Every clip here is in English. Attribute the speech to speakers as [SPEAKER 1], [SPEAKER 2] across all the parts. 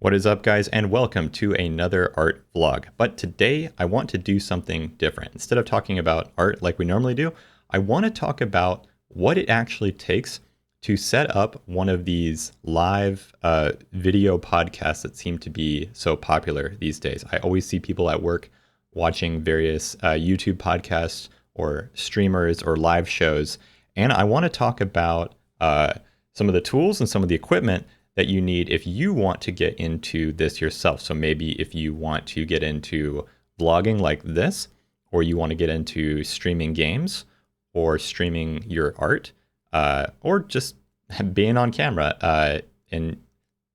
[SPEAKER 1] What is up, guys, and welcome to another art vlog. But today I want to do something different. Instead of talking about art like we normally do, I want to talk about what it actually takes to set up one of these live video podcasts that seem to be so popular these days. I always see people at work watching various YouTube podcasts or streamers or live shows, and I want to talk about some of the tools and some of the equipment that you need if you want to get into this yourself. So maybe if you want to get into vlogging like this, or you want to get into streaming games or streaming your art, or just being on camera. And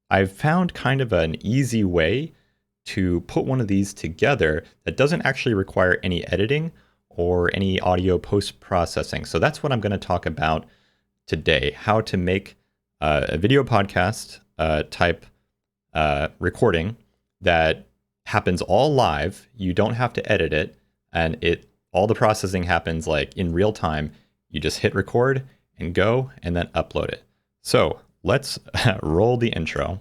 [SPEAKER 1] I've found kind of an easy way to put one of these together that doesn't actually require any editing or any audio post-processing. So that's what I'm going to talk about today, how to make a video podcast type recording that happens all live. You don't have to edit it, and all the processing happens like in real time. You just hit record and go, and then upload it. So let's roll the intro.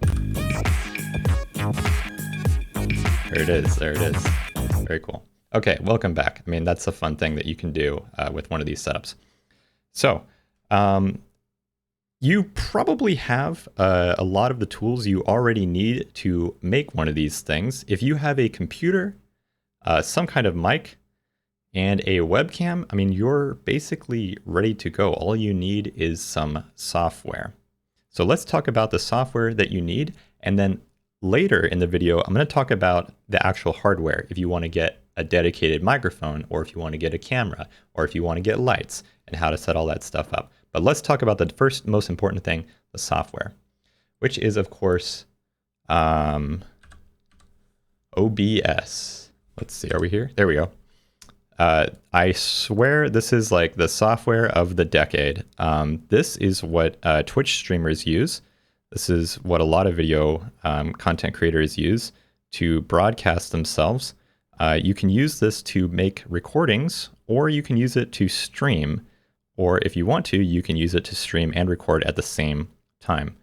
[SPEAKER 1] There it is. There it is. Very cool. Okay, welcome back. I mean, that's a fun thing that you can do with one of these setups. So you probably have a lot of the tools you already need to make one of these things. If you have a computer, some kind of mic, and a webcam, I mean, you're basically ready to go. All you need is some software. So let's talk about the software that you need, and then later in the video, I'm going to talk about the actual hardware. If you want to get a dedicated microphone, or if you want to get a camera, or if you want to get lights, and how to set all that stuff up. But let's talk about the first most important thing, the software, which is, of course, OBS. Let's see, are we here? There we go. I swear this is like the software of the decade. This is what Twitch streamers use. This is what a lot of video content creators use to broadcast themselves. You can use this to make recordings, or you can use it to stream. Or if you want to, you can use it to stream and record at the same time.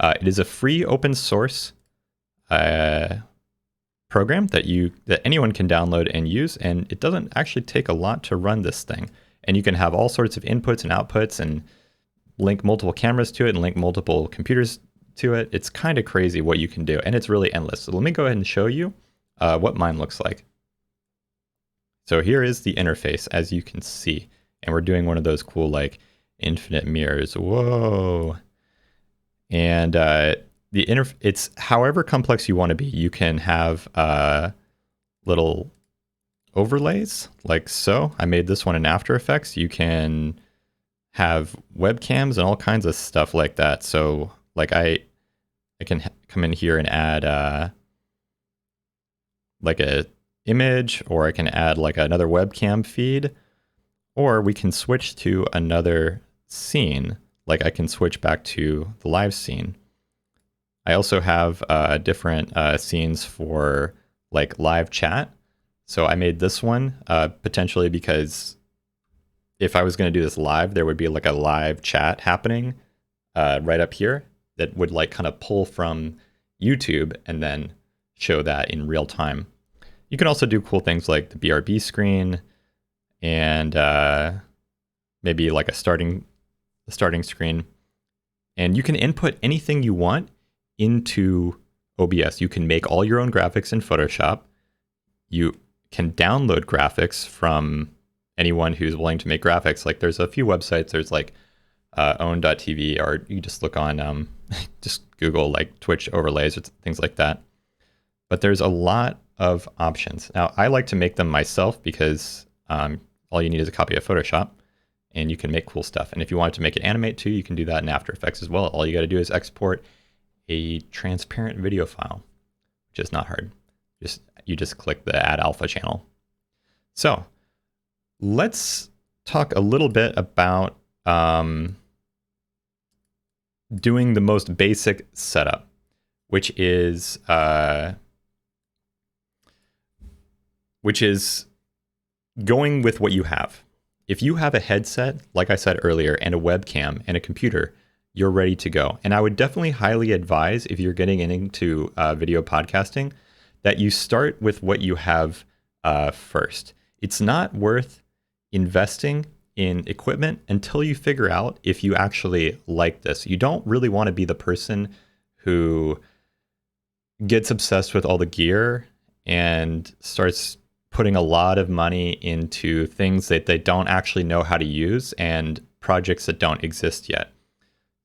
[SPEAKER 1] It is a free open source program that anyone can download and use, and it doesn't actually take a lot to run this thing. And you can have all sorts of inputs and outputs and link multiple cameras to it and link multiple computers to it. It's kind of crazy what you can do, and it's really endless. So let me go ahead and show you what mine looks like. So here is the interface, as you can see. And we're doing one of those cool, like, infinite mirrors. Whoa. And it's however complex you want to be. You can have little overlays, like so. I made this one in After Effects. You can have webcams and all kinds of stuff like that. So, like, I can come in here and add like a image, or I can add like another webcam feed. Or we can switch to another scene, like I can switch back to the live scene. I also have different scenes for like live chat. So I made this one potentially because if I was going to do this live, there would be like a live chat happening right up here that would like kind of pull from YouTube and then show that in real time. You can also do cool things like the BRB screen, and maybe like a starting screen. And you can input anything you want into OBS. You can make all your own graphics in Photoshop. You can download graphics from anyone who's willing to make graphics. Like there's a few websites. There's like own.tv, or you just look on, just Google like Twitch overlays or things like that. But there's a lot of options. Now, I like to make them myself because all you need is a copy of Photoshop, and you can make cool stuff. And if you wanted to make it animate too, you can do that in After Effects as well. All you got to do is export a transparent video file, which is not hard. You just click the Add Alpha channel. So let's talk a little bit about doing the most basic setup, which is going with what you have. If you have a headset, like I said earlier, and a webcam and a computer, you're ready to go. And I would definitely highly advise, if you're getting into video podcasting, that you start with what you have first. It's not worth investing in equipment until you figure out if you actually like this. You don't really want to be the person who gets obsessed with all the gear and starts putting a lot of money into things that they don't actually know how to use and projects that don't exist yet.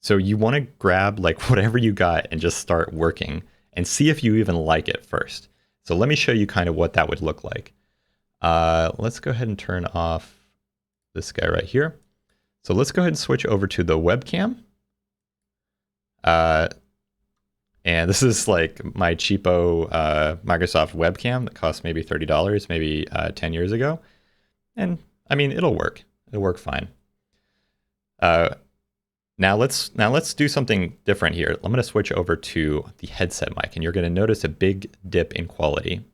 [SPEAKER 1] So you want to grab like whatever you got and just start working and see if you even like it first. So let me show you kind of what that would look like. Let's go ahead and turn off this guy right here. So let's go ahead and switch over to the webcam. And this is like my cheapo Microsoft webcam that cost maybe $30, maybe 10 years ago. And I mean, it'll work. It'll work fine. Now let's do something different here. I'm going to switch over to the headset mic, and you're going to notice a big dip in quality.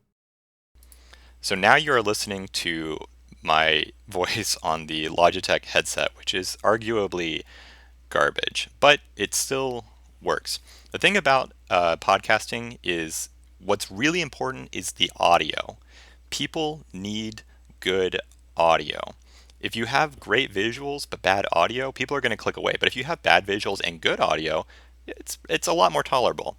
[SPEAKER 1] So now you're listening to my voice on the Logitech headset, which is arguably garbage, but it still works. The thing about podcasting is what's really important is the audio. People need good audio. If you have great visuals but bad audio, people are going to click away. But if you have bad visuals and good audio, it's a lot more tolerable.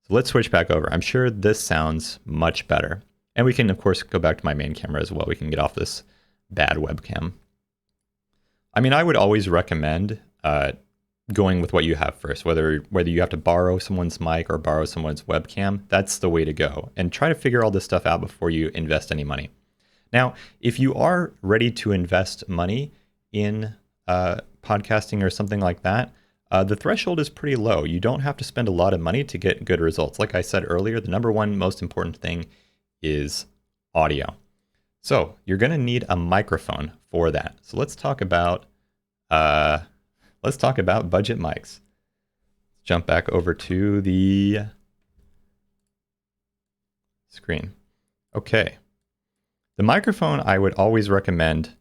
[SPEAKER 1] So let's switch back over. I'm sure this sounds much better. And we can, of course, go back to my main camera as well. We can get off this bad webcam. I mean, I would always recommend going with what you have first, whether you have to borrow someone's mic or borrow someone's webcam. That's the way to go. And try to figure all this stuff out before you invest any money. Now, if you are ready to invest money in podcasting or something like that, the threshold is pretty low. You don't have to spend a lot of money to get good results. Like I said earlier, the number one most important thing is audio. So you're going to need a microphone for that. So let's talk about budget mics. Jump back over to the screen. Okay. The microphone I would always recommend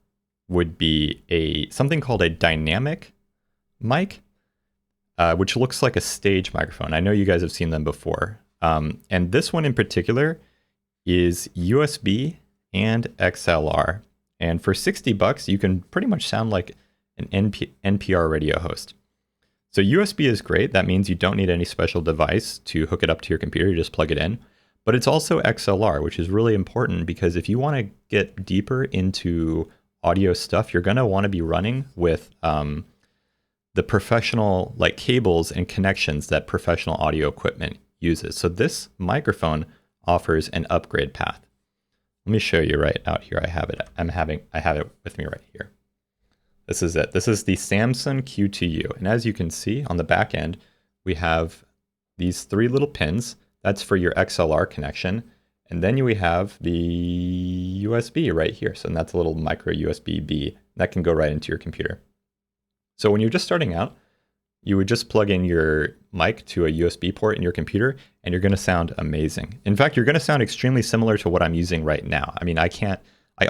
[SPEAKER 1] would be something called a dynamic mic, which looks like a stage microphone. I know you guys have seen them before. And this one in particular is USB and XLR. And for $60, you can pretty much sound like an NPR radio host. So USB is great. That means you don't need any special device to hook it up to your computer. You just plug it in. But it's also XLR, which is really important because if you want to get deeper into audio stuff, you're going to want to be running with the professional like cables and connections that professional audio equipment uses. So this microphone offers an upgrade path. Let me show you right out here. I have it. I have it with me right here. This is it. This is the Samsung Q2U. And as you can see on the back end, we have these three little pins. That's for your XLR connection. And then we have the USB right here. So that's a little micro USB-B that can go right into your computer. So when you're just starting out, you would just plug in your mic to a USB port in your computer and you're going to sound amazing. In fact, you're going to sound extremely similar to what I'm using right now. I mean, I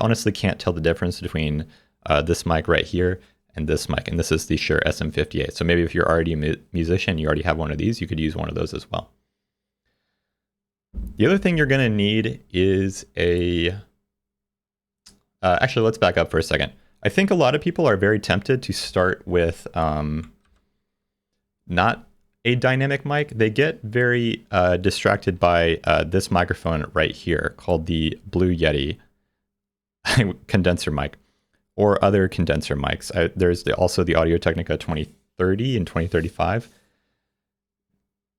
[SPEAKER 1] honestly can't tell the difference between this mic right here and this mic. And this is the Shure SM58. So maybe if you're already a musician, you already have one of these, you could use one of those as well. The other thing you're going to need is actually, let's back up for a second. I think a lot of people are very tempted to start with not a dynamic mic. They get very distracted by this microphone right here called the Blue Yeti condenser mic or other condenser mics. There's also the Audio-Technica 2030 and 2035.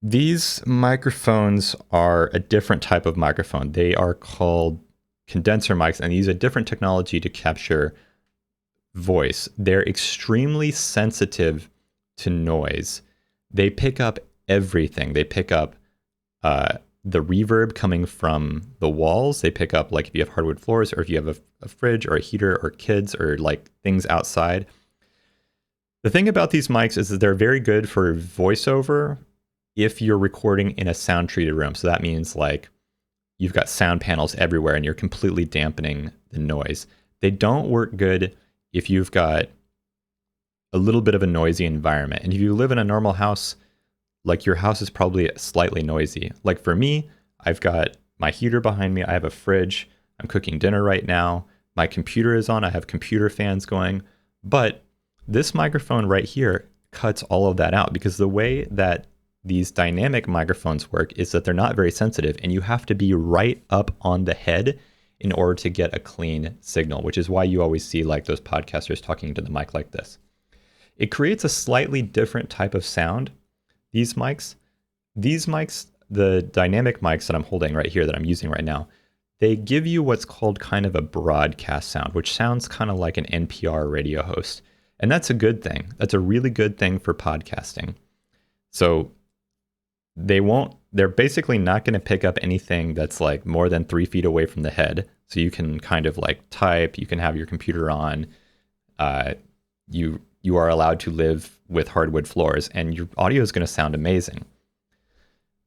[SPEAKER 1] These microphones are a different type of microphone. They are called condenser mics and use a different technology to capture voice. They're extremely sensitive to noise. They pick up everything. They pick up the reverb coming from the walls. They pick up like if you have hardwood floors or if you have a fridge or a heater or kids or like things outside. The thing about these mics is that they're very good for voiceover if you're recording in a sound treated room. So that means like you've got sound panels everywhere and you're completely dampening the noise. They don't work good if you've got a little bit of a noisy environment. And if you live in a normal house, like your house is probably slightly noisy. Like for me, I've got my heater behind me. I have a fridge. I'm cooking dinner right now. My computer is on. I have computer fans going. But this microphone right here cuts all of that out, because the way that these dynamic microphones work is that they're not very sensitive, and you have to be right up on the head in order to get a clean signal, which is why you always see like those podcasters talking to the mic like this. It creates a slightly different type of sound. These mics, the dynamic mics that I'm holding right here that I'm using right now, they give you what's called kind of a broadcast sound, which sounds kind of like an NPR radio host. And that's a good thing. That's a really good thing for podcasting. So they're basically not going to pick up anything that's like more than 3 feet away from the head. So you can kind of like type, you can have your computer on, you are allowed to live with hardwood floors, and your audio is going to sound amazing.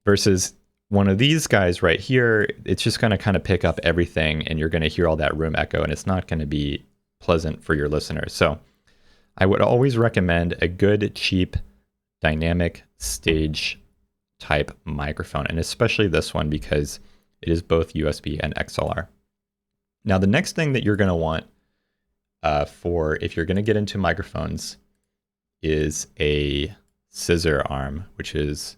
[SPEAKER 1] Versus one of these guys right here, it's just going to kind of pick up everything, and you're going to hear all that room echo, and it's not going to be pleasant for your listeners. So I would always recommend a good, cheap, dynamic stage type microphone, and especially this one because it is both USB and XLR. Now, the next thing that you're going to want for if you're going to get into microphones is a scissor arm, which is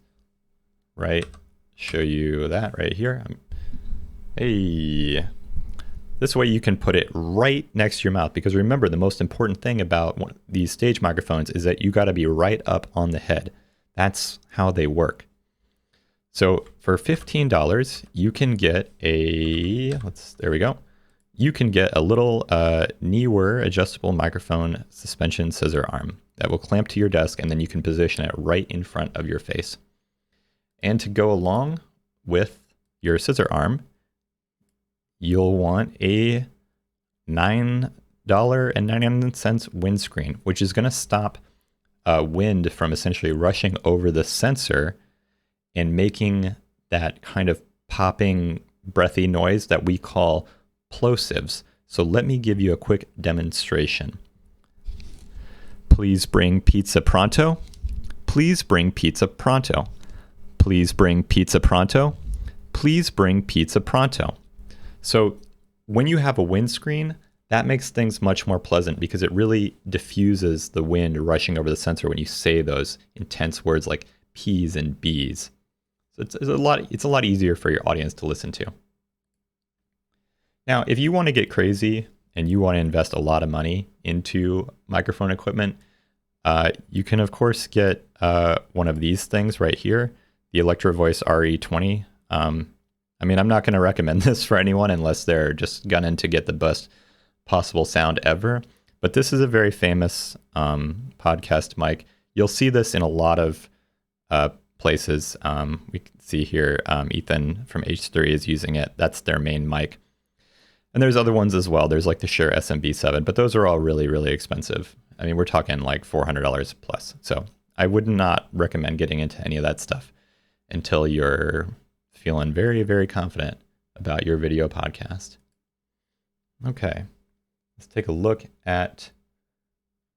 [SPEAKER 1] show you that right here. Hey, this way you can put it right next to your mouth, because remember, the most important thing about these stage microphones is that you got to be right up on the head. That's how they work. So for $15, you can get you can get a little Neewer adjustable microphone suspension scissor arm that will clamp to your desk, and then you can position it right in front of your face. And to go along with your scissor arm, you'll want a $9.99 windscreen, which is going to stop wind from essentially rushing over the sensor and making that kind of popping, breathy noise that we call plosives. So let me give you a quick demonstration. Please bring pizza pronto. Please bring pizza pronto. Please bring pizza pronto. Please bring pizza pronto. So when you have a windscreen, that makes things much more pleasant because it really diffuses the wind rushing over the sensor when you say those intense words like P's and B's. So it's a lot easier for your audience to listen to. Now, if you want to get crazy and you want to invest a lot of money into microphone equipment, you can of course get one of these things right here, the Electro Voice RE20. I mean, I'm not going to recommend this for anyone unless they're just gunning to get the best possible sound ever. But this is a very famous podcast mic. You'll see this in a lot of places. We can see here Ethan from H3 is using it. That's their main mic. And there's other ones as well. There's like the Shure SMB7, but those are all really, really expensive. I mean, we're talking like $400 plus. So I would not recommend getting into any of that stuff until you're feeling very, very confident about your video podcast. Okay, let's take a look at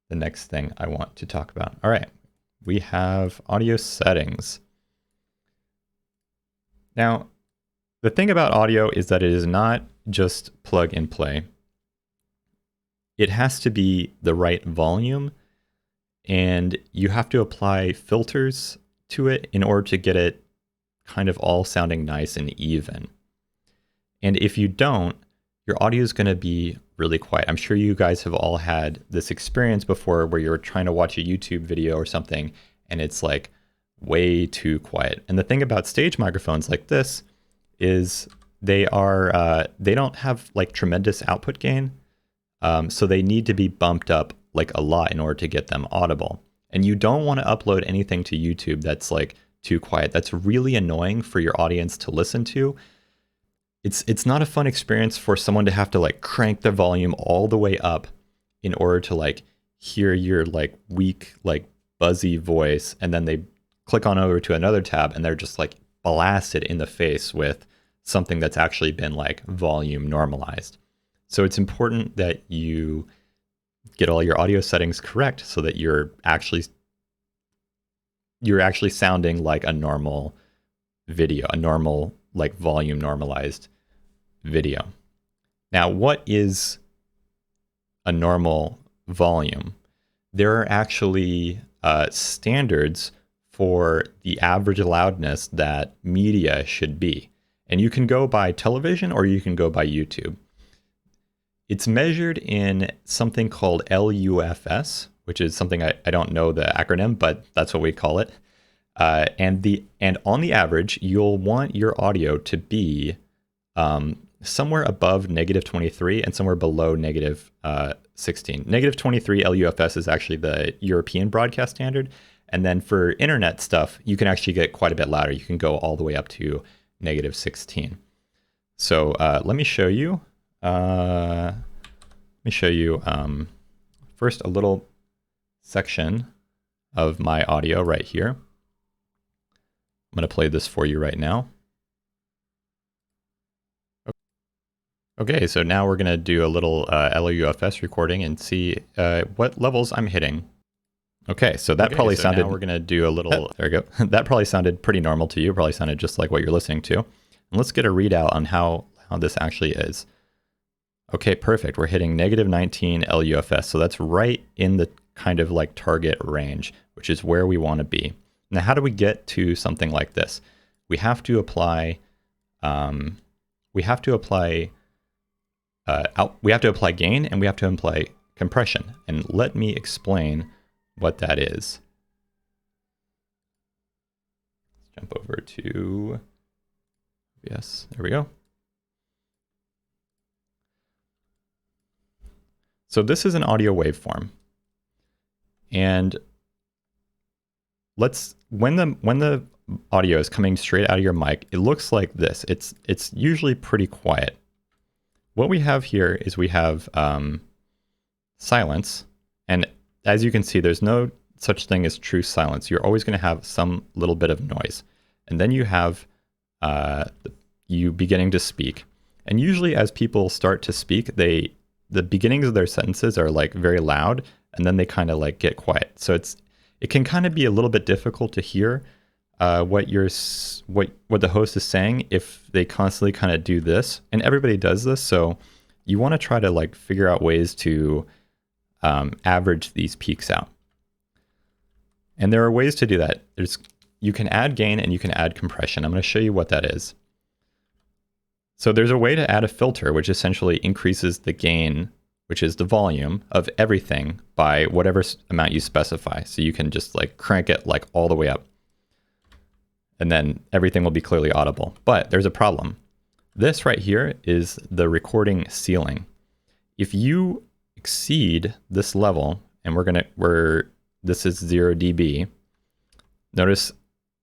[SPEAKER 1] the next thing I want to talk about. All right, we have audio settings. Now, the thing about audio is that it is not just plug and play. It has to be the right volume, and you have to apply filters to it in order to get it kind of all sounding nice and even. And if you don't, your audio is going to be really quiet. I'm sure you guys have all had this experience before where you're trying to watch a YouTube video or something and it's like way too quiet. And the thing about stage microphones like this is they don't have like tremendous output gain. So they need to be bumped up like a lot in order to get them audible. And you don't want to upload anything to YouTube that's like too quiet. That's really annoying for your audience to listen to. It's not a fun experience for someone to have to like crank the volume all the way up in order to like hear your like weak, like buzzy voice. And then they click on over to another tab and they're just like blasted in the face with something that's actually been like volume normalized. So it's important that you get all your audio settings correct so that you're actually sounding like a normal video, a normal like volume normalized video. Now, what is a normal volume? There are actually standards for the average loudness that media should be. And you can go by television or you can go by YouTube. It's measured in something called LUFS, which is something I don't know the acronym, but that's what we call it. And on the average, you'll want your audio to be somewhere above -23 and somewhere below -16. -23 LUFS is actually the European broadcast standard. And then for internet stuff, you can actually get quite a bit louder. You can go all the way up to -16. So let me show you. First a little section of my audio right here. I'm going to play this for you right now. Okay, so now we're going to do a little LUFS recording and see what levels I'm hitting. Okay, so that probably sounded. Now we're going to do a little. There we go. That probably sounded pretty normal to you. Probably sounded just like what you're listening to. And let's get a readout on how this actually is. Okay, perfect. We're hitting -19 LUFS, so that's right in the kind of like target range, which is where we want to be. Now, how do we get to something like this? We have to apply. We have to apply gain, and we have to apply compression. And let me explain what that is. Let's jump over to yes, there we go. So this is an audio waveform, and when the audio is coming straight out of your mic, it looks like this. It's usually pretty quiet. What we have here is we have silence, and as you can see, there's no such thing as true silence. You're always going to have some little bit of noise, and then you have you beginning to speak. And usually, as people start to speak, the beginnings of their sentences are like very loud, and then they kind of like get quiet. So it can kind of be a little bit difficult to hear what the host is saying if they constantly kind of do this. And everybody does this, so you want to try to like figure out ways to average these peaks out. And there are ways to do that. You can add gain and you can add compression. I'm going to show you what that is. So there's a way to add a filter, which essentially increases the gain, which is the volume of everything, by whatever amount you specify. So you can just like crank it like all the way up, and then everything will be clearly audible. But there's a problem. This right here is the recording ceiling. If you exceed this level, and this is 0 dB, notice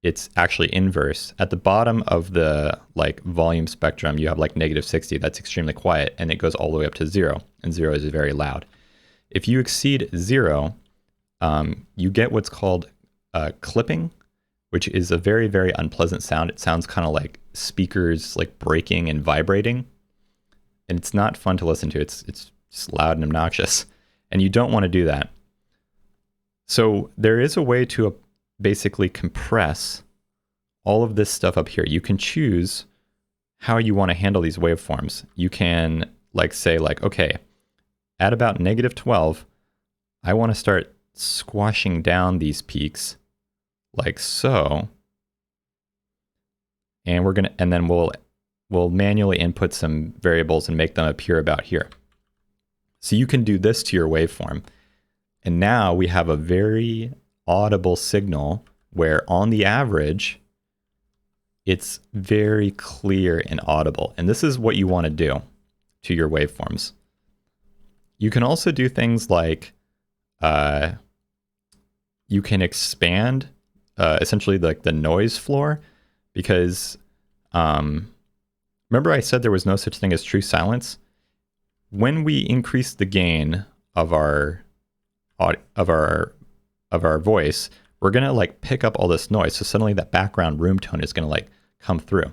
[SPEAKER 1] it's actually inverse. At the bottom of the like volume spectrum, you have like -60. That's extremely quiet, and it goes all the way up to 0, and 0 is very loud. If you exceed 0, you get what's called clipping, which is a very, very unpleasant sound. It sounds kind of like speakers like breaking and vibrating, and it's not fun to listen to. It's just loud and obnoxious, and you don't want to do that. So there is a way to basically compress all of this stuff up here. You can choose how you want to handle these waveforms. You can like say like, okay, at about -12, I want to start squashing down these peaks like so. And then we'll manually input some variables and make them appear about here. So you can do this to your waveform. And now we have a very audible signal where on the average, it's very clear and audible. And this is what you want to do to your waveforms. You can also do things like you can expand essentially like the noise floor, because remember I said there was no such thing as true silence? When we increase the gain of our voice, we're gonna like pick up all this noise. So suddenly that background room tone is gonna like come through.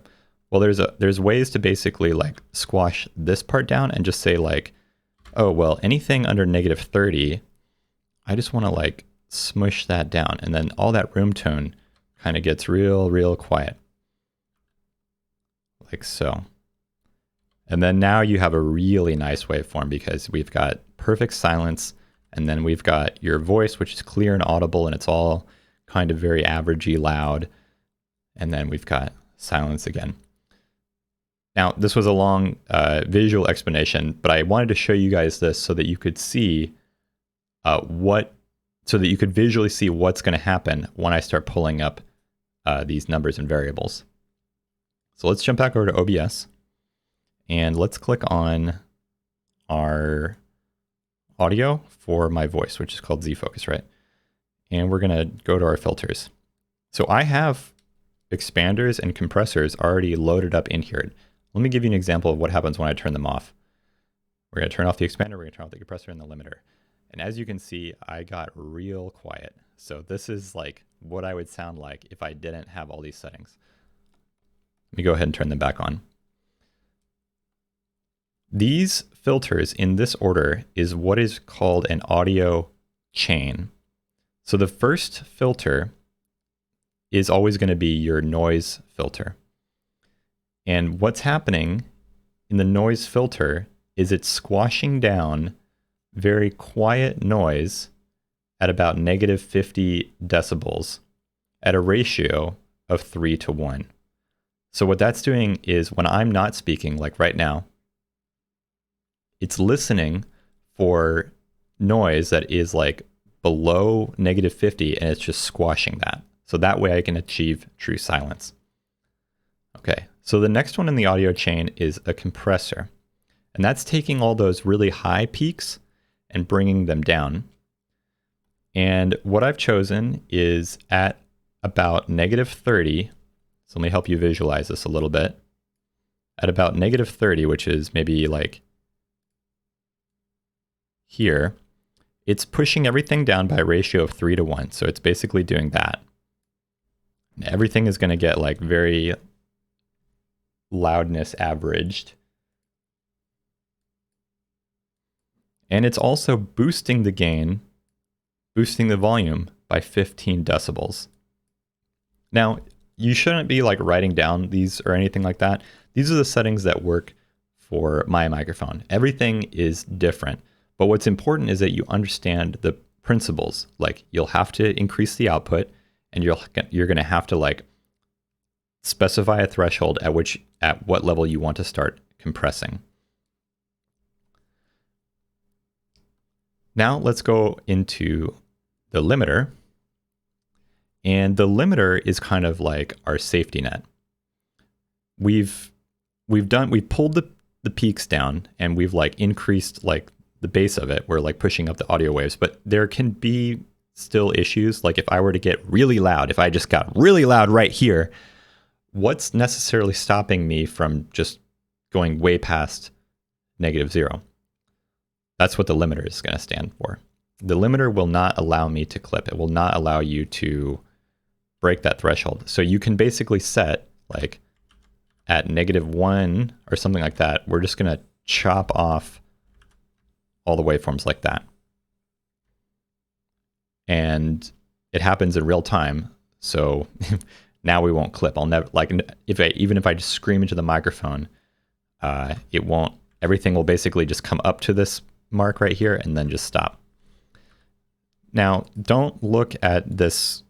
[SPEAKER 1] Well, there's ways to basically like squash this part down and just say like oh, well, anything under -30, I just want to like smush that down. And then all that room tone kind of gets real quiet. Like so. And then now you have a really nice waveform because we've got perfect silence, and then we've got your voice, which is clear and audible, and it's all kind of very averagey loud. And then we've got silence again. Now, this was a long visual explanation, but I wanted to show you guys this so that you could see so that you could visually see what's going to happen when I start pulling up these numbers and variables. So let's jump back over to OBS. And let's click on our audio for my voice, which is called Z-Focus, right? And we're gonna go to our filters. So I have expanders and compressors already loaded up in here. Let me give you an example of what happens when I turn them off. We're gonna turn off the expander, we're gonna turn off the compressor and the limiter. And as you can see, I got real quiet. So this is like what I would sound like if I didn't have all these settings. Let me go ahead and turn them back on. These filters in this order is what is called an audio chain. So the first filter is always going to be your noise filter. And what's happening in the noise filter is it's squashing down very quiet noise at about -50 decibels at a ratio of 3:1. So what that's doing is when I'm not speaking, like right now, it's listening for noise that is like below -50 and it's just squashing that. So that way I can achieve true silence. Okay, so the next one in the audio chain is a compressor. And that's taking all those really high peaks and bringing them down. And what I've chosen is at about -30. So let me help you visualize this a little bit. At about -30, which is maybe like here, it's pushing everything down by a ratio of 3:1. So it's basically doing that. And everything is going to get like very loudness averaged. And it's also boosting the gain, boosting the volume by 15 decibels. Now, you shouldn't be like writing down these or anything like that. These are the settings that work for my microphone. Everything is different. But what's important is that you understand the principles. Like you'll have to increase the output, and you're going to have to like specify a threshold at what level you want to start compressing. Now let's go into the limiter. And the limiter is kind of like our safety net. We've pulled the peaks down, and we've like increased like the base of it. We're like pushing up the audio waves, but there can be still issues. Like if I were to get really loud, if I just got really loud right here, what's necessarily stopping me from just going way past -0? That's what the limiter is going to stand for. The limiter will not allow me to clip. It will not allow you to break that threshold. So you can basically set like at -1 or something like that. We're just going to chop off all the waveforms like that. And it happens in real time. So now we won't clip. I'll never, like, even if I just scream into the microphone, it won't, everything will basically just come up to this mark right here and then just stop. Now, don't look at this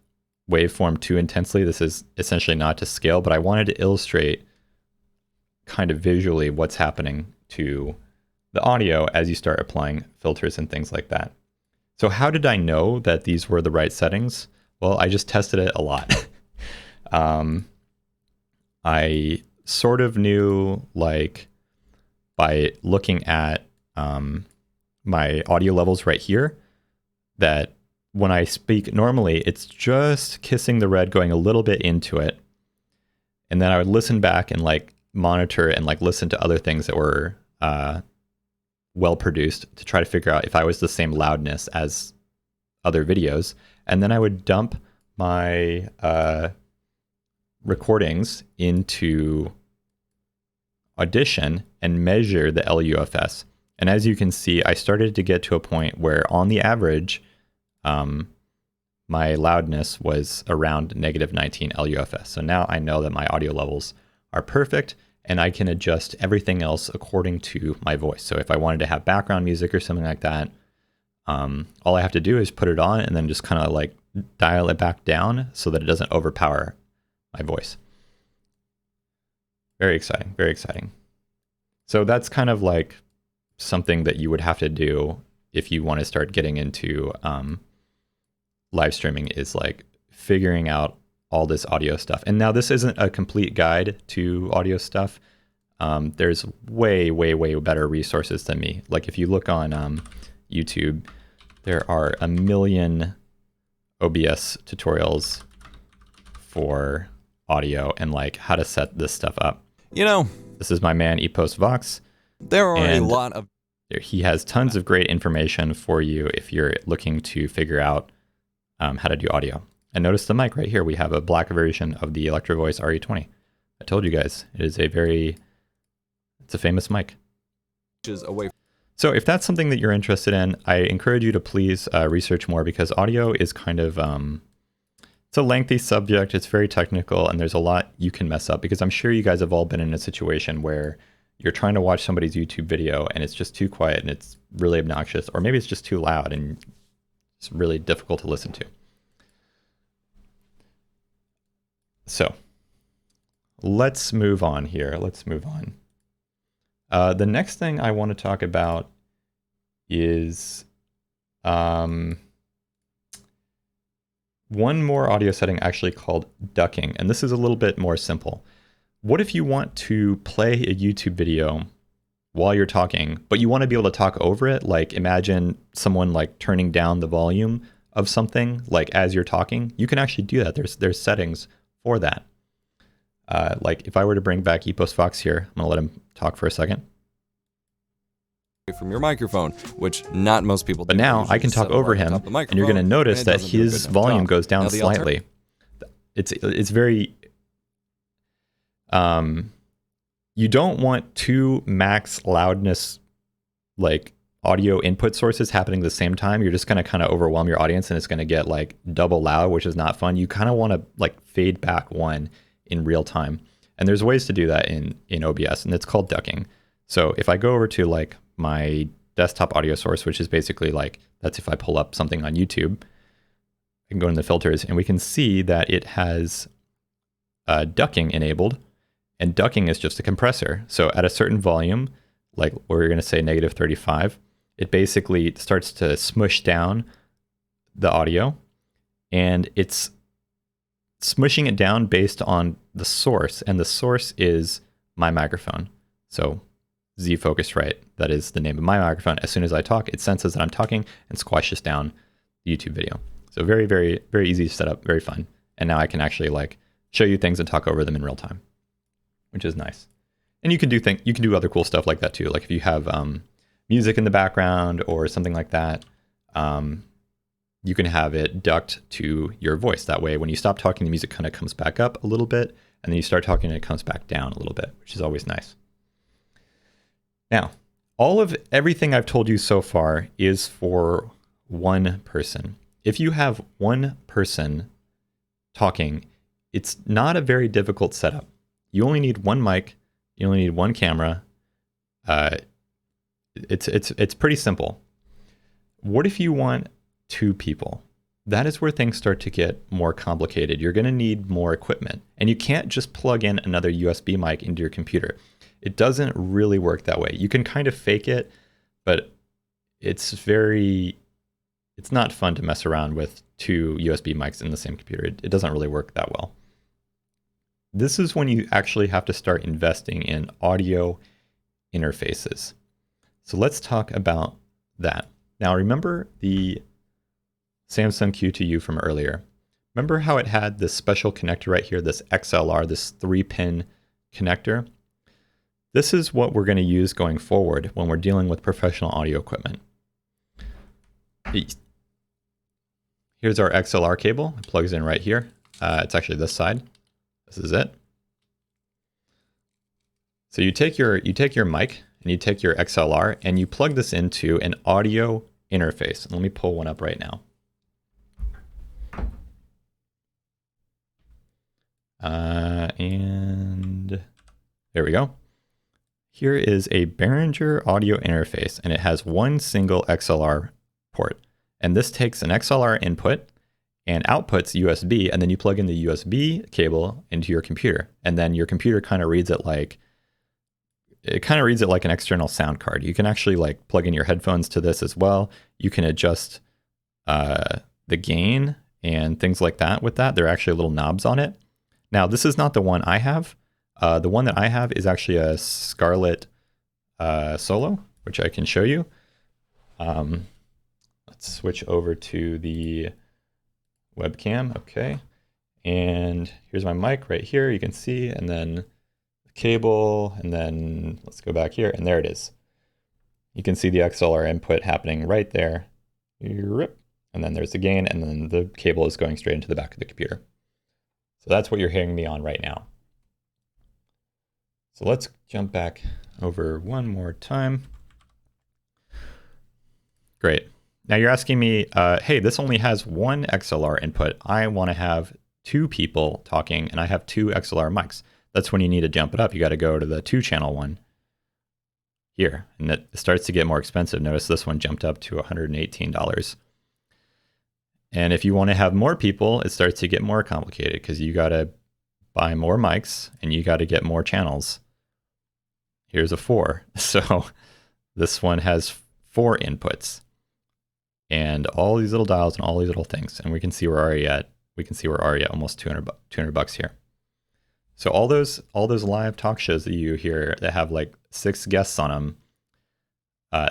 [SPEAKER 1] waveform too intensely. This is essentially not to scale, but I wanted to illustrate kind of visually what's happening to the audio as you start applying filters and things like that. So how did I know that these were the right settings? Well, I just tested it a lot. I sort of knew, like, by looking at my audio levels right here, that when I speak normally, it's just kissing the red, going a little bit into it. And then I would listen back and like monitor and like listen to other things that were well produced to try to figure out if I was the same loudness as other videos. And then I would dump my recordings into Audition and measure the LUFS. And as you can see, I started to get to a point where on the average, my loudness was around -19 LUFS. So now I know that my audio levels are perfect and I can adjust everything else according to my voice. So if I wanted to have background music or something like that, all I have to do is put it on and then just kind of like dial it back down so that it doesn't overpower my voice. Very exciting, very exciting. So that's kind of like something that you would have to do if you want to start getting into live streaming, is like figuring out all this audio stuff. And now this isn't a complete guide to audio stuff. There's way, way, way better resources than me. Like if you look on YouTube, there are a million OBS tutorials for audio and like how to set this stuff up.
[SPEAKER 2] You know,
[SPEAKER 1] this is my man Epos Vox.
[SPEAKER 2] There are a lot of...
[SPEAKER 1] He has tons of great information for you if you're looking to figure out how to do audio. And notice the mic right here. We have a black version of the Electro Voice RE20. I told you guys, it is it's a famous mic. So if that's something that you're interested in, I encourage you to please research more, because audio is kind of, it's a lengthy subject. It's very technical and there's a lot you can mess up, because I'm sure you guys have all been in a situation where you're trying to watch somebody's YouTube video and it's just too quiet and it's really obnoxious, or maybe it's just too loud and it's really difficult to listen to. So let's move on here. Let's move on. The next thing I want to talk about is one more audio setting actually called ducking. And this is a little bit more simple. What if you want to play a YouTube video while you're talking, but you want to be able to talk over it? Like imagine someone like turning down the volume of something like as you're talking. You can actually do that. There's settings for that. Like if I were to bring back Epos Vox here, I'm gonna let him talk for a second.
[SPEAKER 2] From your microphone, which not most people do.
[SPEAKER 1] But now I can talk over him, and you're gonna notice that his volume goes down slightly. It's very... you don't want two max loudness like audio input sources happening at the same time. You're just gonna kind of overwhelm your audience and it's gonna get like double loud, which is not fun. You kind of want to like fade back one in real time. And there's ways to do that in OBS, and it's called ducking. So if I go over to like my desktop audio source, which is basically like, that's if I pull up something on YouTube, I can go into the filters and we can see that it has ducking enabled. And ducking is just a compressor. So at a certain volume, like we're going to say -35, it basically starts to smush down the audio, and it's smushing it down based on the source, and the source is my microphone. So Z Focusrite, that is the name of my microphone. As soon as I talk, it senses that I'm talking and squashes down the YouTube video. So very, very, very easy to set up, very fun. And now I can actually like show you things and talk over them in real time, which is nice. And you can do other cool stuff like that too. Like if you have music in the background or something like that, you can have it ducked to your voice. That way, when you stop talking, the music kind of comes back up a little bit, and then you start talking and it comes back down a little bit, which is always nice. Now, everything I've told you so far is for one person. If you have one person talking, it's not a very difficult setup. You only need one mic, you only need one camera. It's pretty simple. What if you want two people? That is where things start to get more complicated. You're going to need more equipment, and you can't just plug in another USB mic into your computer. It doesn't really work that way. You can kind of fake it, but it's not fun to mess around with two USB mics in the same computer. It doesn't really work that well. This is when you actually have to start investing in audio interfaces. So let's talk about that. Now remember the Samsung Q2U from earlier. Remember how it had this special connector right here, this XLR, this 3-pin connector? This is what we're going to use going forward when we're dealing with professional audio equipment. Here's our XLR cable. It plugs in right here. It's actually this side. This is it. So you take your mic and you take your XLR and you plug this into an audio interface. Let me pull one up right now. And there we go. Here is a Behringer audio interface, and it has one single XLR port. And this takes an XLR input and outputs USB, and then you plug in the USB cable into your computer. And then your computer kind of reads it like an external sound card. You can actually like plug in your headphones to this as well. You can adjust the gain and things like that with that. There are actually little knobs on it. Now, this is not the one I have. The one that I have is actually a Scarlett Solo, which I can show you. Let's switch over to the webcam. Okay. And here's my mic right here. You can see, and then the cable, and then let's go back here, and there it is. You can see the XLR input happening right there. And then there's the gain, and then the cable is going straight into the back of the computer. So that's what you're hearing me on right now. So let's jump back over one more time. Great. Now you're asking me, hey, this only has one XLR input. I want to have two people talking, and I have two XLR mics. That's when you need to jump it up. You got to go to the 2-channel one here, and it starts to get more expensive. Notice this one jumped up to $118. And if you want to have more people, it starts to get more complicated because you got to buy more mics and you got to get more channels. Here's a 4. So this one has 4 inputs and all these little dials and all these little things. And we can see we're already at almost $200 here. So all those live talk shows that you hear that have like 6 guests on them,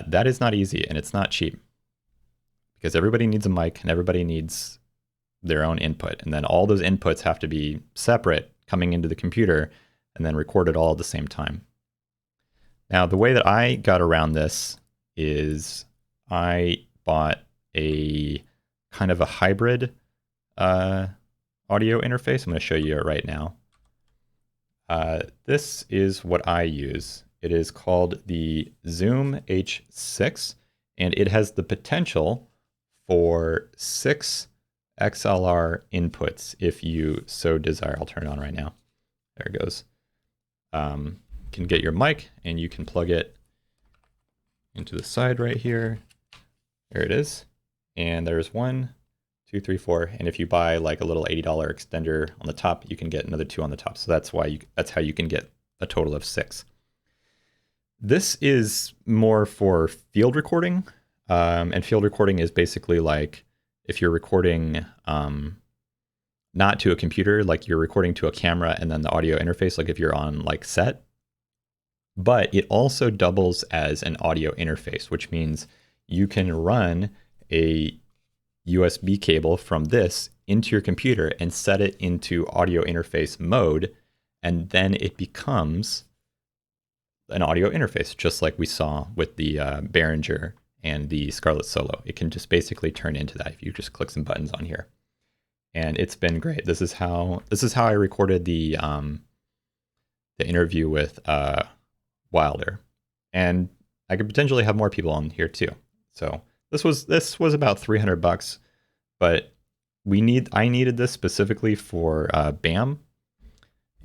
[SPEAKER 1] that is not easy and it's not cheap. Because everybody needs a mic and everybody needs their own input. And then all those inputs have to be separate coming into the computer and then recorded all at the same time. Now, the way that I got around this is I bought a kind of a hybrid audio interface. I'm going to show you it right now. This is what I use. It is called the Zoom H6, and it has the potential for 6 XLR inputs if you so desire. I'll turn it on right now. There it goes. You can get your mic and you can plug it into the side right here. There it is. And there's 1, 2, 3, 4. And if you buy like a little $80 extender on the top, you can get another 2 on the top. So that's how you can get a total of 6. This is more for field recording. And field recording is basically like if you're recording not to a computer, like you're recording to a camera and then the audio interface, like if you're on like set. But it also doubles as an audio interface, which means you can run a USB cable from this into your computer and set it into audio interface mode, and then it becomes an audio interface, just like we saw with the Behringer and the Scarlett Solo. It can just basically turn into that if you just click some buttons on here. And it's been great. This is how I recorded the interview with Wilder. And I could potentially have more people on here too. So this was about $300, but I needed this specifically for BAM,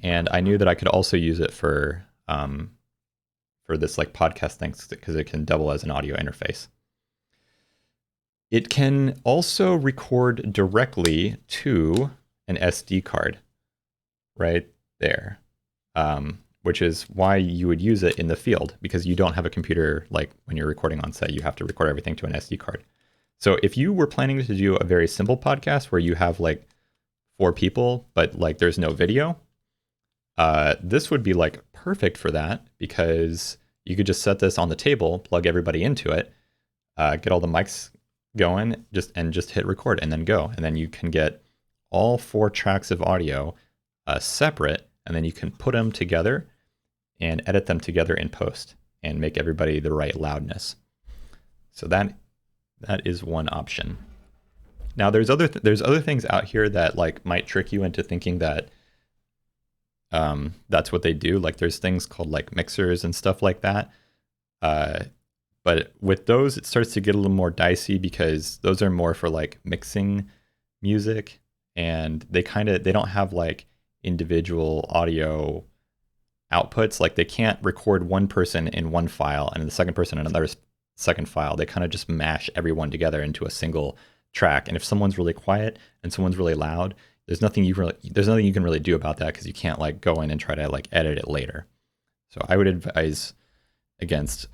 [SPEAKER 1] and I knew that I could also use it for this like podcast thing because it can double as an audio interface. It can also record directly to an SD card right there, which is why you would use it in the field, because you don't have a computer like when you're recording on set. You have to record everything to an SD card. So if you were planning to do a very simple podcast where you have like 4 people, but like there's no video, this would be like perfect for that, because you could just set this on the table, plug everybody into it, get all the mics going, just hit record and then go. And then you can get all 4 tracks of audio separate, and then you can put them together and edit them together in post and make everybody the right loudness. So that is one option. Now there's other things out here that like might trick you into thinking that that's what they do. Like there's things called like mixers and stuff like that. But with those, it starts to get a little more dicey because those are more for like mixing music, and they don't have like individual audio outputs. Like they can't record one person in one file and the second person in another second file. They kind of just mash everyone together into a single track. And if someone's really quiet and someone's really loud, there's nothing you can really do about that because you can't like go in and try to like edit it later. So I would advise against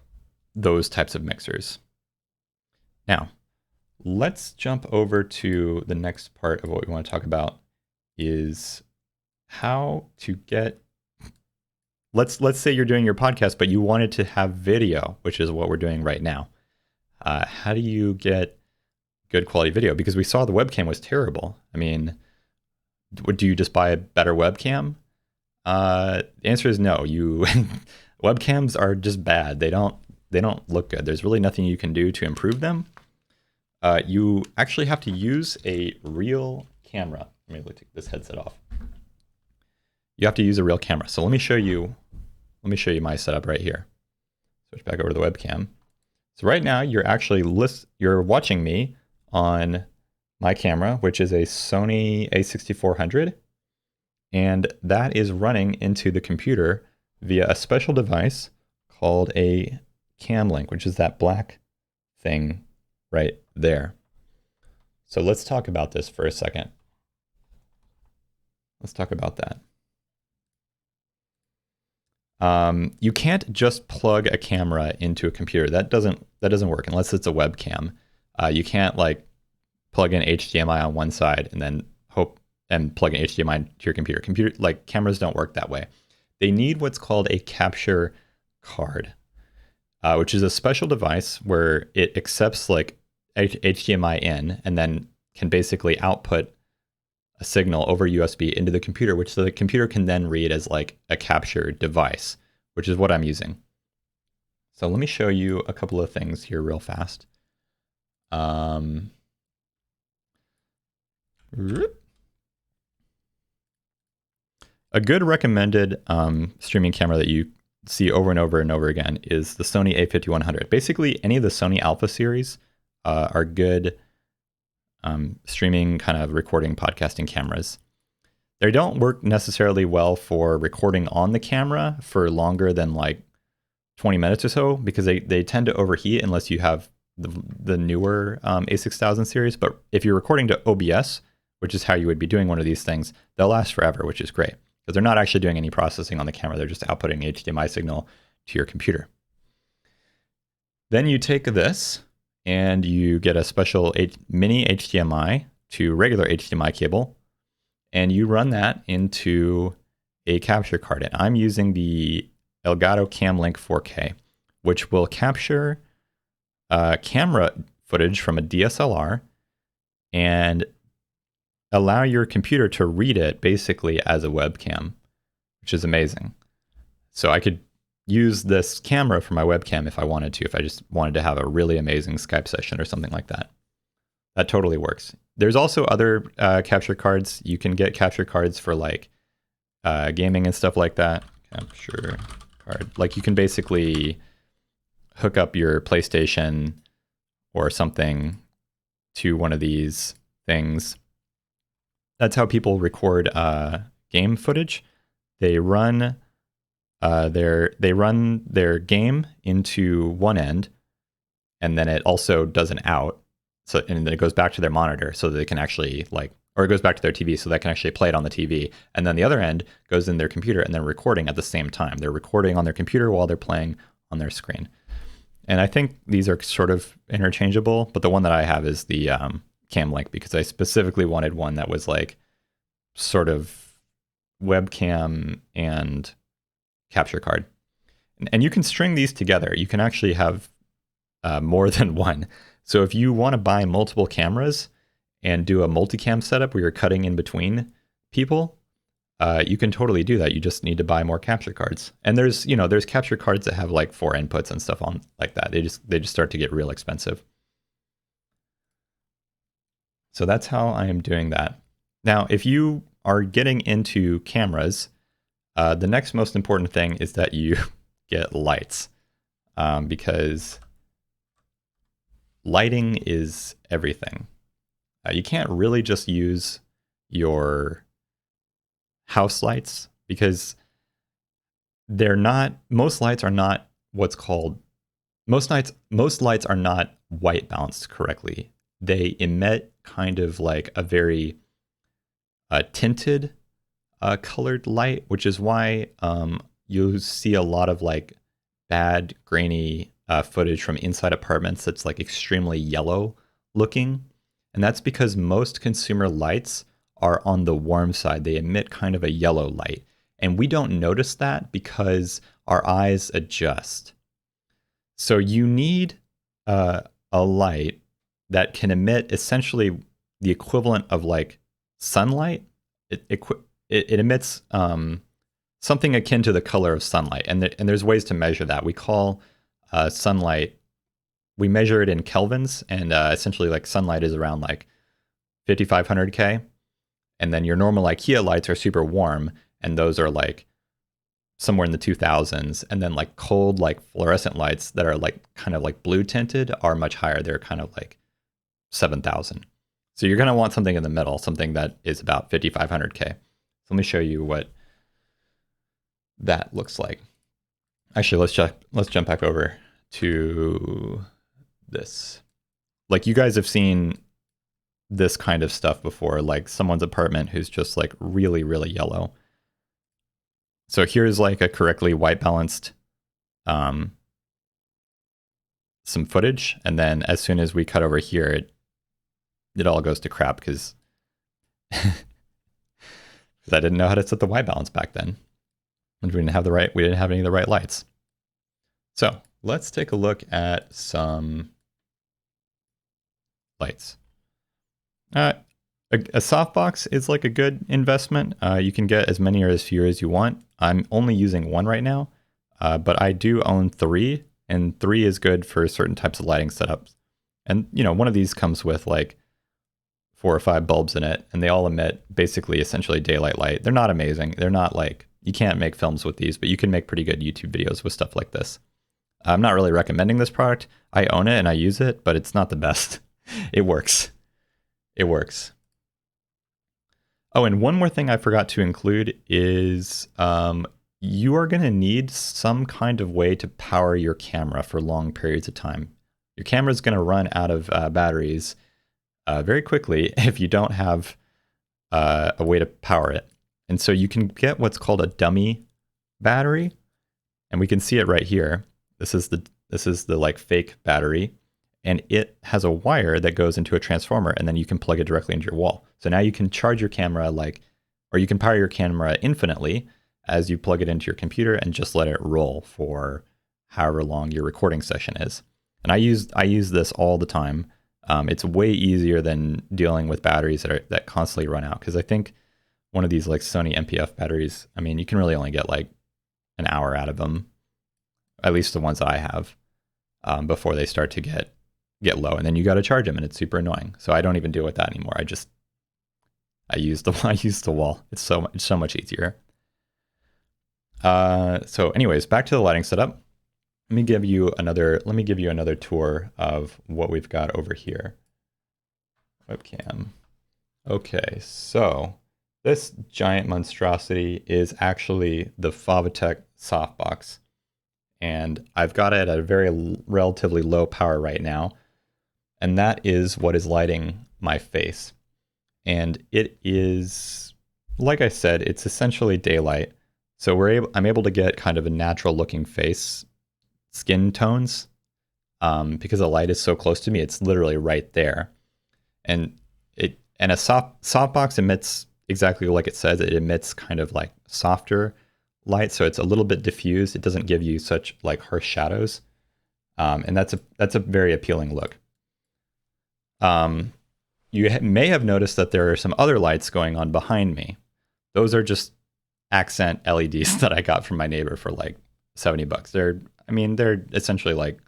[SPEAKER 1] those types of mixers. Now, let's jump over to the next part of what we want to talk about is how to get, let's say you're doing your podcast, but you wanted to have video, which is what we're doing right now. How do you get good quality video? Because we saw the webcam was terrible. I mean, do you just buy a better webcam? The answer is no. Webcams are just bad. They don't look good. There's really nothing you can do to improve them. You actually have to use a real camera. Let me take this headset off. You have to use a real camera. So let me show you my setup right here. Switch back over to the webcam. So right now you're watching me on my camera, which is a Sony a6400, and that is running into the computer via a special device called a cam link, which is that black thing right there. So let's talk about this for a second. Let's talk about that. You can't just plug a camera into a computer. That doesn't work unless it's a webcam. You can't like plug in HDMI on one side and then hope and plug in HDMI to your computer. Like cameras don't work that way. They need what's called a capture card, which is a special device where it accepts like HDMI in and then can basically output a signal over USB into the computer, which the computer can then read as like a capture device, which is what I'm using. So let me show you a couple of things here real fast. A good recommended streaming camera that you see over and over and over again is the Sony a5100. Basically, any of the Sony Alpha series are good streaming kind of recording podcasting cameras. They don't work necessarily well for recording on the camera for longer than like 20 minutes or so because they tend to overheat unless you have the newer A6000 series. But if you're recording to OBS, which is how you would be doing one of these things, they'll last forever, which is great because they're not actually doing any processing on the camera. They're just outputting HDMI signal to your computer. Then you take this and you get a special mini HDMI to regular HDMI cable, and you run that into a capture card. And I'm using the Elgato Camlink 4K, which will capture camera footage from a DSLR and allow your computer to read it basically as a webcam, which is amazing. So I could use this camera for my webcam if I wanted to, if I just wanted to have a really amazing Skype session or something like that. That totally works. There's also other capture cards. You can get capture cards for like gaming and stuff like that. Capture card. Like you can basically hook up your PlayStation or something to one of these things. That's how people record game footage. They run their game into one end, and then it also does an out. So and then it goes back to their monitor so that they can actually or it goes back to their TV so they can actually play it on the TV. And then the other end goes in their computer and they're recording at the same time. They're recording on their computer while they're playing on their screen. And I think these are sort of interchangeable, but the one that I have is the Camlink because I specifically wanted one that was like sort of webcam and capture card. And you can string these together. You can actually have more than one. So if you want to buy multiple cameras and do a multicam setup where you're cutting in between people, you can totally do that. You just need to buy more capture cards. And there's capture cards that have like 4 inputs and stuff on like that. They just start to get real expensive. So that's how I am doing that. Now, if you are getting into cameras, the next most important thing is that you get lights. because lighting is everything. You can't really just use your house lights because most lights are not most lights are not white balanced correctly. They emit kind of like a very tinted colored light, which is why you see a lot of like bad grainy footage from inside apartments that's like extremely yellow looking. And that's because most consumer lights are on the warm side. They emit kind of a yellow light. And we don't notice that because our eyes adjust. So you need a light that can emit essentially the equivalent of like sunlight. It emits something akin to the color of sunlight. And there's ways to measure that. We call sunlight, we measure it in kelvins, and essentially like sunlight is around like 5500 K. And then your normal IKEA lights are super warm, and those are like somewhere in the 2000s. And then like cold, like fluorescent lights that are like kind of like blue tinted are much higher. They're kind of like 7000. So you're going to want something in the middle, something that is about 5500 K. So let me show you what that looks like. Actually, let's jump back over to this. Like you guys have seen this kind of stuff before, like someone's apartment who's just like really, really yellow. So here's like a correctly white balanced some footage, and then as soon as we cut over here, it all goes to crap because I didn't know how to set the white balance back then. And we didn't have any of the right lights. So let's take a look at some lights. A softbox is like a good investment. You can get as many or as few as you want. I'm only using one right now, but I do own 3, and 3 is good for certain types of lighting setups. And you know, one of these comes with like 4 or 5 bulbs in it, and they all emit basically essentially daylight light. They're not amazing. They're not like, you can't make films with these, but you can make pretty good YouTube videos with stuff like this. I'm not really recommending this product. I own it and I use it, but it's not the best. It works. It works. Oh, and one more thing I forgot to include is you are going to need some kind of way to power your camera for long periods of time. Your camera is going to run out of batteries very quickly if you don't have a way to power it. And so you can get what's called a dummy battery, and we can see it right here. This is the like fake battery, and it has a wire that goes into a transformer, and then you can plug it directly into your wall. So now you can charge your camera or you can power your camera infinitely as you plug it into your computer and just let it roll for however long your recording session is. And I use this all the time. It's way easier than dealing with batteries that constantly run out, because I think one of these like Sony MPF batteries, I mean, you can really only get like an hour out of them, at least the ones that I have, before they start to get low, and then you got to charge them, and it's super annoying. So I don't even deal with that anymore. I use the wall. It's so much easier. So anyways, back to the lighting setup. Let me give you another tour of what we've got over here. Webcam. Okay, so this giant monstrosity is actually the Fovitec softbox, and I've got it at a very relatively low power right now, and that is what is lighting my face. And it is, like I said, it's essentially daylight. So I'm able to get kind of a natural looking face skin tones because the light is so close to me. It's literally right there. And a softbox emits exactly like it says. It emits kind of like softer light, so it's a little bit diffused. It doesn't give you such like harsh shadows, and that's a very appealing look. You may have noticed that there are some other lights going on behind me. Those are just accent LEDs that I got from my neighbor for like $70. They're essentially like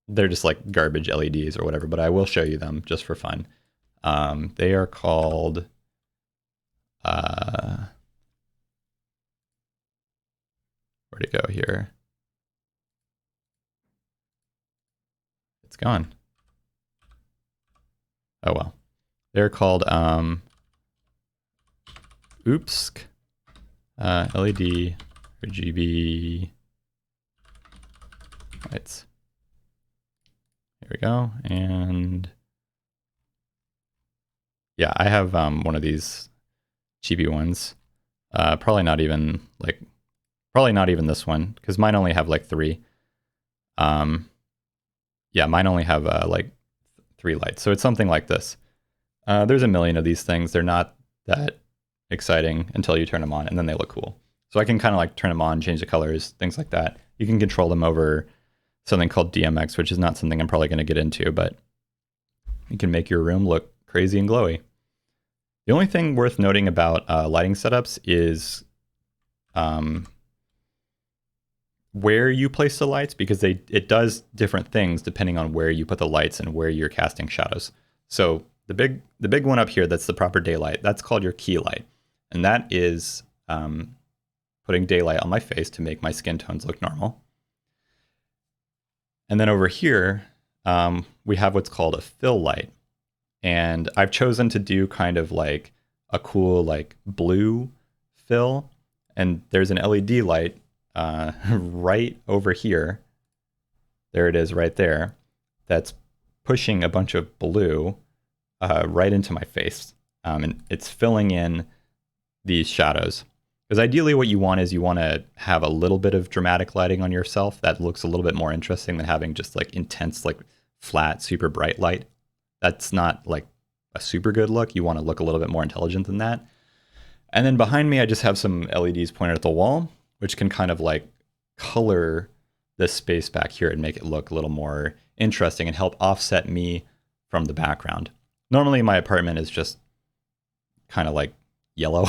[SPEAKER 1] they're just like garbage LEDs or whatever, but I will show you them just for fun. They are called where'd it go here? gone? Oh well. They're called oops, LED RGB lights. Here we go. And yeah, I have one of these chibi ones. Probably not even this one, because mine only have like 3. Yeah, mine only have like 3 lights. So it's something like this. There's a million of these things. They're not that exciting until you turn them on, and then they look cool. So I can kind of like turn them on, change the colors, things like that. You can control them over something called DMX, which is not something I'm probably going to get into, but you can make your room look crazy and glowy. The only thing worth noting about lighting setups is where you place the lights, because it does different things depending on where you put the lights and where you're casting shadows. So the big one up here, that's the proper daylight, that's called your key light. And that is putting daylight on my face to make my skin tones look normal. And then over here, we have what's called a fill light. And I've chosen to do kind of like a cool like blue fill. And there's an LED light right over here. There it is right there. That's pushing a bunch of blue right into my face. And it's filling in these shadows. Because ideally what you want is you want to have a little bit of dramatic lighting on yourself that looks a little bit more interesting than having just like intense, like flat, super bright light. That's not like a super good look. You want to look a little bit more intelligent than that. And then behind me, I just have some LEDs pointed at the wall, which can kind of like color this space back here and make it look a little more interesting and help offset me from the background. Normally my apartment is just kind of like yellow.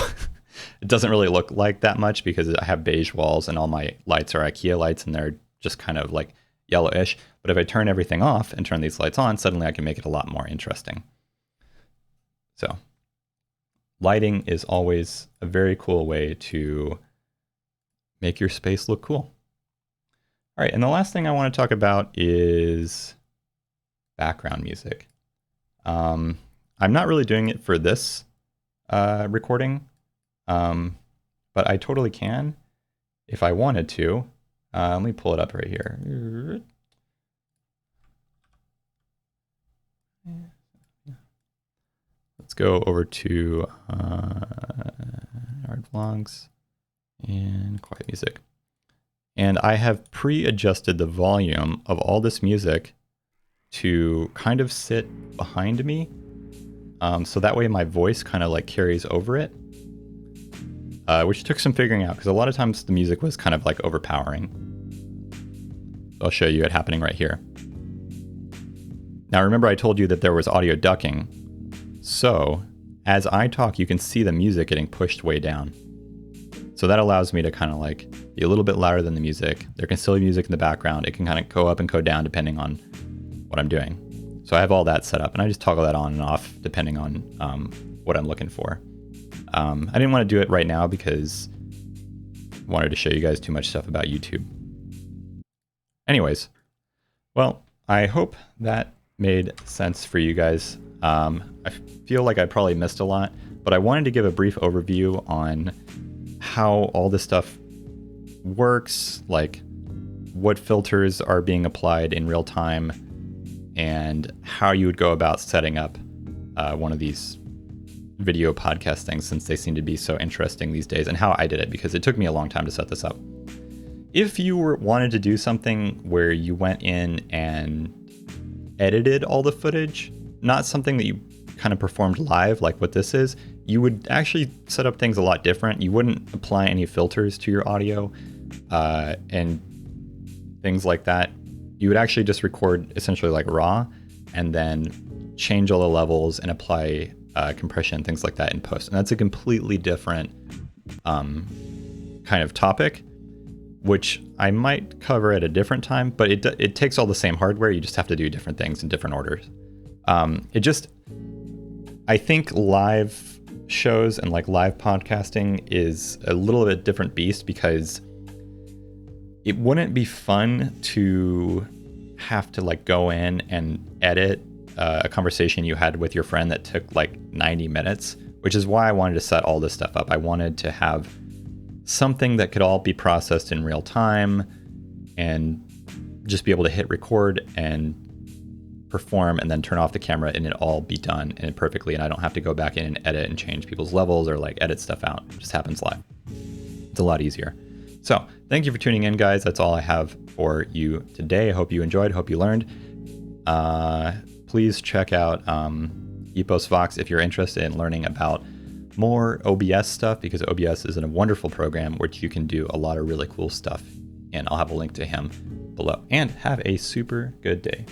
[SPEAKER 1] It doesn't really look like that much because I have beige walls and all my lights are IKEA lights and they're just kind of like yellowish. But if I turn everything off and turn these lights on, suddenly I can make it a lot more interesting. So lighting is always a very cool way to make your space look cool. All right, and the last thing I want to talk about is background music. I'm not really doing it for this recording, but I totally can if I wanted to. Let me pull it up right here. Let's go over to ArtVlogs and quiet music. And I have pre-adjusted the volume of all this music to kind of sit behind me. So that way my voice kind of like carries over it, which took some figuring out because a lot of times the music was kind of like overpowering. I'll show you it happening right here. Now remember I told you that there was audio ducking. So as I talk, you can see the music getting pushed way down. So that allows me to kind of like be a little bit louder than the music. There can still be music in the background. It can kind of go up and go down depending on what I'm doing. So I have all that set up and I just toggle that on and off depending on what I'm looking for. I didn't want to do it right now because I wanted to show you guys too much stuff about YouTube. Anyways, well, I hope that made sense for you guys. I feel like I probably missed a lot, but I wanted to give a brief overview on how all this stuff works, like what filters are being applied in real time, and how you would go about setting up one of these video podcast things, since they seem to be so interesting these days, and how I did it, because it took me a long time to set this up. If you wanted to do something where you went in and edited all the footage, not something that you kind of performed live like what this is, you would actually set up things a lot different. You wouldn't apply any filters to your audio and things like that. You would actually just record essentially like raw and then change all the levels and apply compression, things like that in post. And that's a completely different kind of topic, which I might cover at a different time, but it takes all the same hardware. You just have to do different things in different orders. I think live shows and like live podcasting is a little bit different beast, because it wouldn't be fun to have to like go in and edit a conversation you had with your friend that took like 90 minutes, which is why I wanted to set all this stuff up. I wanted to have something that could all be processed in real time and just be able to hit record and perform and then turn off the camera and it all be done and perfectly, and I don't have to go back in and edit and change people's levels or like edit stuff out. It just happens live. It's a lot easier. So thank you for tuning in, guys. That's all I have for you today. I hope you enjoyed, hope you learned. Please check out Epos Vox if you're interested in learning about more OBS stuff, because OBS is a wonderful program which you can do a lot of really cool stuff, and I'll have a link to him below. And have a super good day.